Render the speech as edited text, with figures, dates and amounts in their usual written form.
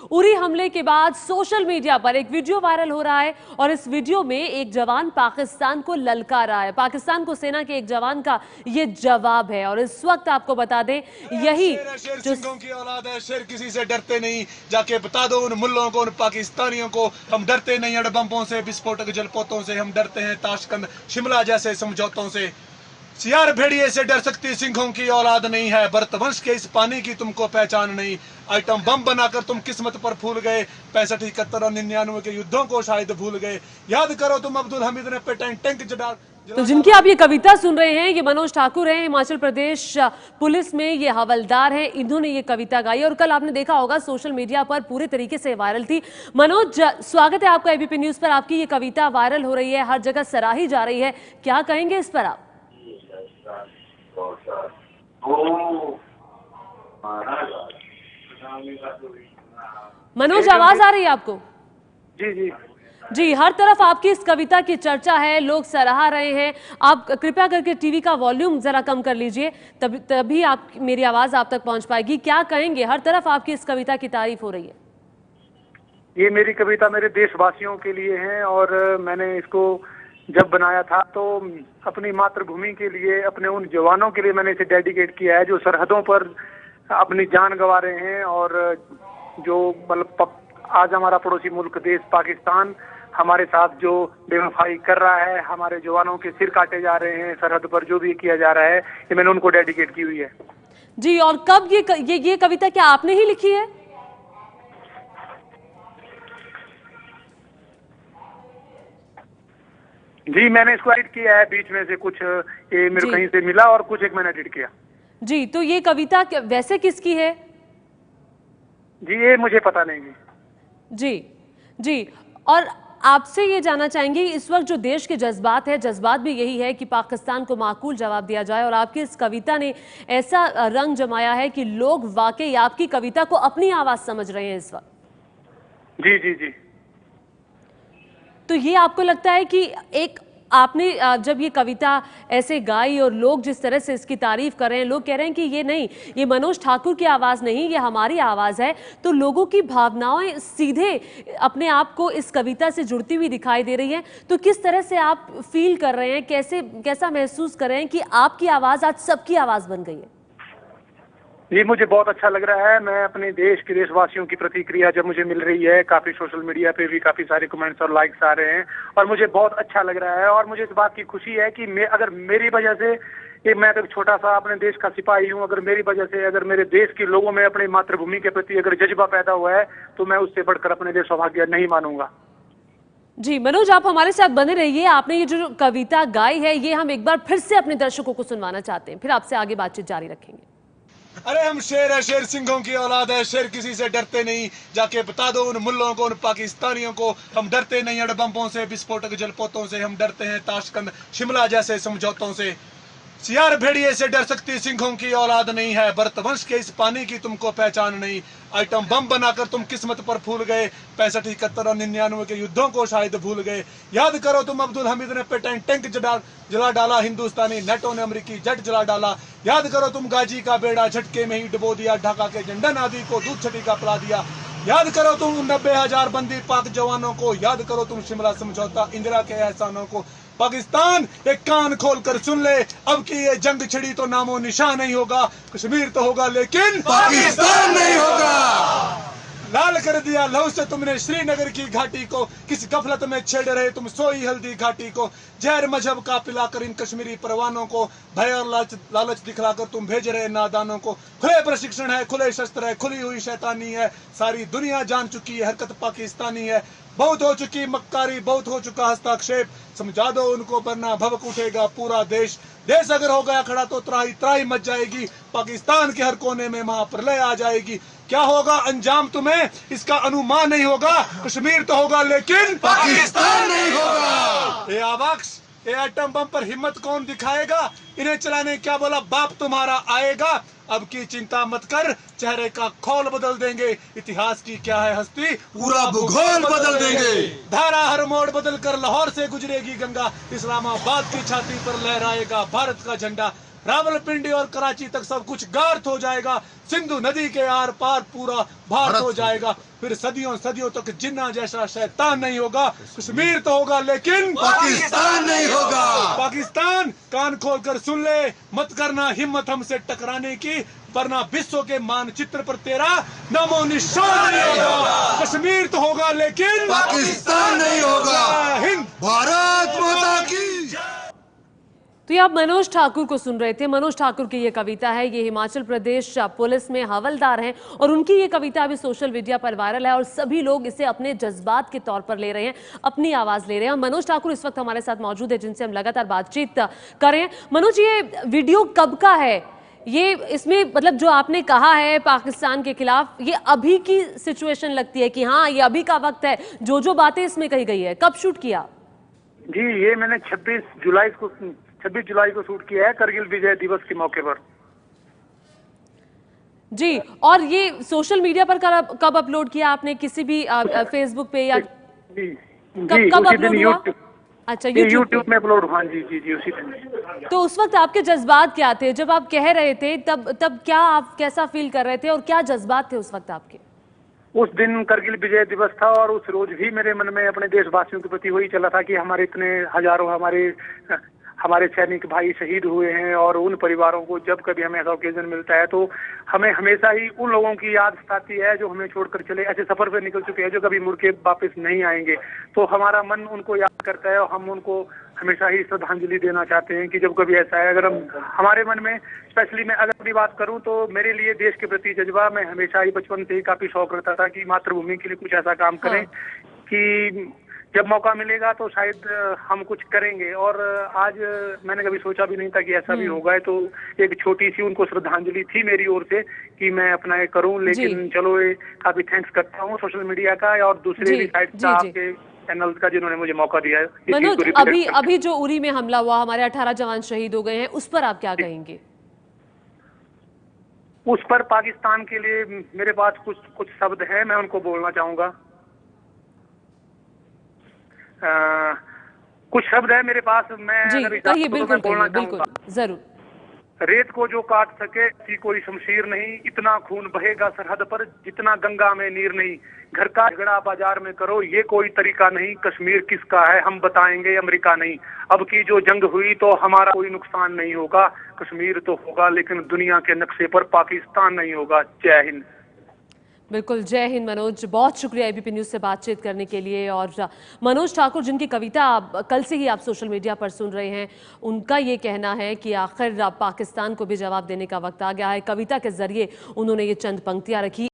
उरी हमले के बाद सोशल मीडिया पर एक वीडियो वायरल हो रहा है और इस वीडियो में एक जवान पाकिस्तान को ललकार रहा है। पाकिस्तान को सेना के एक जवान का ये जवाब है और इस वक्त आपको बता दें यही शेर सिंहों की औलाद है, शेर किसी से डरते नहीं। जाके बता दो उन मुल्लों को, उन पाकिस्तानियों को, हम डरते नहीं अड़बम्बों से, विस्फोटक जलपोतों से, हम डरते हैं ताशकंद शिमला जैसे समझौतों से। सियार भेड़िए से डर सकती सिंहों की औलाद नहीं है, भरतवंश के इस पानी की तुमको पहचान नहीं। आइटम बम बनाकर तुम किस्मत पर फूल गए, 65, 71 और 99 के युद्धों को शायद भूल गए। याद करो तुम अब्दुल हमीद ने पेटेंट टैंक जड़ा। तो जिनकी आप ये कविता सुन रहे हैं ये मनोज ठाकुर हैं, हिमाचल प्रदेश पुलिस में ये हवलदार हैं। इन्होंने ये कविता गाई और कल आपने देखा होगा सोशल मीडिया पर पूरे तरीके से वायरल थी। मनोज, स्वागत है आपका एबीपी न्यूज पर। आपकी ये कविता वायरल हो रही है, हर जगह सराही जा रही है, क्या कहेंगे इस पर आप? मनोज, आवाज आ रही है आपको? जी जी जी, हर तरफ आपकी इस कविता की चर्चा है, लोग सराहा रहे हैं। आप कृपया करके टीवी का वॉल्यूम जरा कम कर लीजिए, तभी आप मेरी आवाज आप तक पहुंच पाएगी। क्या कहेंगे, हर तरफ आपकी इस कविता की तारीफ हो रही है। ये मेरी कविता मेरे देशवासियों के लिए है और मैंने इसको जब बनाया था तो अपनी मातृभूमि के लिए, अपने उन जवानों के लिए मैंने इसे डेडिकेट किया है जो सरहदों पर अपनी जान गंवा रहे हैं और जो मतलब आज हमारा पड़ोसी मुल्क देश पाकिस्तान हमारे साथ जो बेवफाई कर रहा है, हमारे जवानों के सिर काटे जा रहे हैं, सरहद पर जो भी किया जा रहा है, ये मैंने उनको डेडिकेट की हुई है। जी, और कब ये कविता क्या आपने ही लिखी है? जी, मैंने इसको एडिट किया है, बीच में से कुछ ये मेरे कहीं से मिला और कुछ एक मैंने एडिट किया। जी, तो ये कविता वैसे किसकी है? जी, ये मुझे पता नहीं। जी जी, और आपसे ये जानना चाहेंगे इस वक्त जो देश के जज्बात है, जज्बात भी यही है कि पाकिस्तान को माकूल जवाब दिया जाए और आपकी इस कविता ने ऐसा रंग जमाया है कि लोग वाकई आपकी कविता को अपनी आवाज समझ रहे हैं इस वक्त। जी जी जी। तो ये आपको लगता है कि एक आपने जब ये कविता ऐसे गाई और लोग जिस तरह से इसकी तारीफ कर रहे हैं, लोग कह रहे हैं कि ये नहीं, ये मनोज ठाकुर की आवाज़ नहीं, ये हमारी आवाज़ है, तो लोगों की भावनाएं सीधे अपने आप को इस कविता से जुड़ती हुई दिखाई दे रही हैं। तो किस तरह से आप फील कर रहे हैं, कैसा महसूस कर रहे हैं कि आपकी आवाज़ आज सबकी आवाज़ बन गई है? जी, मुझे बहुत अच्छा लग रहा है। मैं अपने देश के देशवासियों की प्रतिक्रिया जब मुझे मिल रही है, काफी सोशल मीडिया पे भी काफी सारे कमेंट्स और लाइक्स आ रहे हैं और मुझे बहुत अच्छा लग रहा है। और मुझे इस बात की खुशी है कि अगर मेरी वजह से, मैं तो छोटा सा अपने देश का सिपाही हूँ, अगर मेरी वजह से अगर मेरे देश के लोगों में अपनी मातृभूमि के प्रति अगर जज्बा पैदा हुआ है तो मैं उससे बढ़कर अपने लिए सौभाग्य नहीं मानूंगा। जी मनोज, आप हमारे साथ बने रहिए। आपने ये जो कविता गाई है ये हम एक बार फिर से अपने दर्शकों को सुनवाना चाहते हैं, फिर आपसे आगे बातचीत जारी रखेंगे। अरे हम शेर है, शेर सिंहों की औलाद है, शेर किसी से डरते नहीं। जाके बता दो उन मुल्लों को, उन पाकिस्तानियों को, हम डरते नहीं अड़बम्बों से, विस्फोटक जलपोतों से, हम डरते हैं ताशकंद शिमला जैसे समझौतों से। सियार भेड़िए से डर सकती सिंहों की औलाद नहीं है, भरतवंश के इस पानी की तुमको पहचान नहीं। आइटम बम बनाकर तुम किस्मत पर फूल गए, 65, 71 और 99 के युद्धों को शायद भूल गए। याद करो तुम अब्दुल हमीद ने पेटेंट टैंक जला डाला, हिंदुस्तानी नेटो ने अमेरिकी जेट जला डाला। याद करो तुम गाजी का बेड़ा झटके में ही डुबो दिया, ढाका के झंडन आदि को दूध छटी का पिला दिया। याद करो तुम 90,000 बंदी पाक जवानों को, याद करो तुम शिमला समझौता, इंदिरा के एहसानों को। पाकिस्तान एक कान खोल कर सुन ले, अब की ये जंग छिड़ी तो नामो निशान नहीं होगा। कश्मीर तो होगा लेकिन पाकिस्तान नहीं होगा। लाल कर दिया लहू से तुमने श्रीनगर की घाटी को, किस गफलत में छेड़ रहे तुम सोई हल्दी घाटी को। जहर मजहब का पिलाकर इन कश्मीरी परवानों को, भय और लालच दिखलाकर तुम भेज रहे नादानों को। खुले प्रशिक्षण है, खुले शस्त्र है, खुली हुई शैतानी है, सारी दुनिया जान चुकी है हरकत पाकिस्तानी है। बहुत हो चुकी मक्कारी, बहुत हो चुका हस्तक्षेप, समझा दो उनको वरना भवक उठेगा पूरा देश। देश अगर हो गया खड़ा तो त्राही त्राही मच जाएगी, पाकिस्तान के हर कोने में महाप्रलय आ जाएगी। क्या होगा अंजाम तुम्हें इसका अनुमान नहीं होगा, कश्मीर तो होगा लेकिन पाकिस्तान नहीं होगा। ये आवाक्स, ये एटम बम पर हिम्मत कौन दिखाएगा, इन्हें चलाने क्या बोला बाप तुम्हारा आएगा। अब की चिंता मत कर, चेहरे का खोल बदल देंगे, इतिहास की क्या है हस्ती, पूरा भूगोल बदल देंगे। धारा हर मोड़ बदल कर लाहौर से गुजरेगी गंगा, इस्लामाबाद की छाती पर लहराएगा भारत का झंडा। रावलपिंडी और कराची तक सब कुछ गार्थ हो जाएगा, सिंधु नदी के आर पार पूरा भारत हो जाएगा, फिर सदियों सदियों तक जिन्ना जैसा शैतान नहीं होगा। कश्मीर तो होगा लेकिन पाकिस्तान नहीं होगा। पाकिस्तान कान खोलकर सुन ले, मत करना हिम्मत हमसे टकराने की, वरना विश्व के मानचित्र पर तेरा नामो निशान नहीं होगा। कश्मीर तो होगा लेकिन पाकिस्तान नहीं होगा। जय हिंद। भारत माता की। तो ये आप मनोज ठाकुर को सुन रहे थे। मनोज ठाकुर की ये कविता है। ये हिमाचल प्रदेश पुलिस में हवलदार हैं और उनकी ये कविता अभी सोशल मीडिया पर वायरल है और सभी लोग इसे अपने जज्बात के तौर पर ले रहे हैं, अपनी आवाज ले रहे हैं। मनोज ठाकुर इस वक्त हमारे साथ मौजूद है, जिनसे हम लगातार बातचीत कर रहे हैं। मनोज, ये वीडियो कब का है? ये इसमें मतलब जो आपने कहा है पाकिस्तान के खिलाफ, ये अभी की सिचुएशन लगती है कि हाँ ये अभी का वक्त है, जो बातें इसमें कही गई है? कब शूट किया? जी, ये मैंने 26 जुलाई को शूट किया है, करगिल विजय दिवस के मौके पर। जी, और ये सोशल मीडिया पर कब अपलोड किया आपने? किसी भी फेसबुक पे या जी, कब उसी अपलोड दिन हुआ? अच्छा, यूट्यूब में अपलोड हुआ। जी जी जी, उसी दिन। तो उस वक्त आपके जज्बात क्या थे जब आप कह रहे थे? तब क्या आप कैसा फील कर रहे थे और क्या जज्बात थे उस वक्त आपके? उस दिन करगिल विजय दिवस था और उस रोज भी मेरे मन में अपने देशवासियों के प्रति वही चला था कि हमारे इतने हजारों हमारे सैनिक भाई शहीद हुए हैं, और उन परिवारों को जब कभी हमें ऐसा ओकेजन मिलता है तो हमें हमेशा ही उन लोगों की याद सताती है जो हमें छोड़कर चले, ऐसे सफर पे निकल चुके हैं जो कभी मुड़ के वापस नहीं आएंगे। तो हमारा मन उनको याद करता है और हम उनको हमेशा ही श्रद्धांजलि देना चाहते हैं कि जब कभी ऐसा है, अगर हमारे मन में, स्पेशली मैं अगर अपनी बात करूं तो मेरे लिए देश के प्रति जज्बा, मैं हमेशा ही बचपन से ही काफी शौक रखता था कि मातृभूमि के लिए कुछ ऐसा काम करें कि जब मौका मिलेगा तो शायद हम कुछ करेंगे। और आज मैंने कभी सोचा भी नहीं था कि ऐसा भी होगा, तो एक छोटी सी उनको श्रद्धांजलि थी मेरी ओर से कि मैं अपना ये करूं। लेकिन चलो, ये काफी थैंक्स करता हूं सोशल मीडिया का और दूसरे भी साइड का, आपके चैनल का, जिन्होंने मुझे मौका दिया है। मनोज, अभी जो उरी में हमला हुआ, हमारे 18 जवान शहीद हो गए हैं, उस पर आप क्या कहेंगे? उस पर पाकिस्तान के लिए मेरे पास कुछ शब्द हैं, मैं उनको बोलना चाहूंगा। कुछ शब्द है मेरे पास, मैं कहिए, बिल्कुल कहिए, बिल्कुल, जरूर। रेत को जो काट सके ऐसी कोई शमशीर नहीं, इतना खून बहेगा सरहद पर जितना गंगा में नीर नहीं। घर का झगड़ा बाजार में करो, ये कोई तरीका नहीं। कश्मीर किसका है हम बताएंगे, अमेरिका नहीं। अब की जो जंग हुई तो हमारा कोई नुकसान नहीं होगा। कश्मीर तो होगा लेकिन दुनिया के नक्शे पर पाकिस्तान नहीं होगा। जय हिंद। बिल्कुल, जय हिंद मनोज, बहुत शुक्रिया एबीपी न्यूज़ से बातचीत करने के लिए। और मनोज ठाकुर, जिनकी कविता कल से ही आप सोशल मीडिया पर सुन रहे हैं, उनका ये कहना है कि आखिर पाकिस्तान को भी जवाब देने का वक्त आ गया है। कविता के जरिए उन्होंने ये चंद पंक्तियां रखी।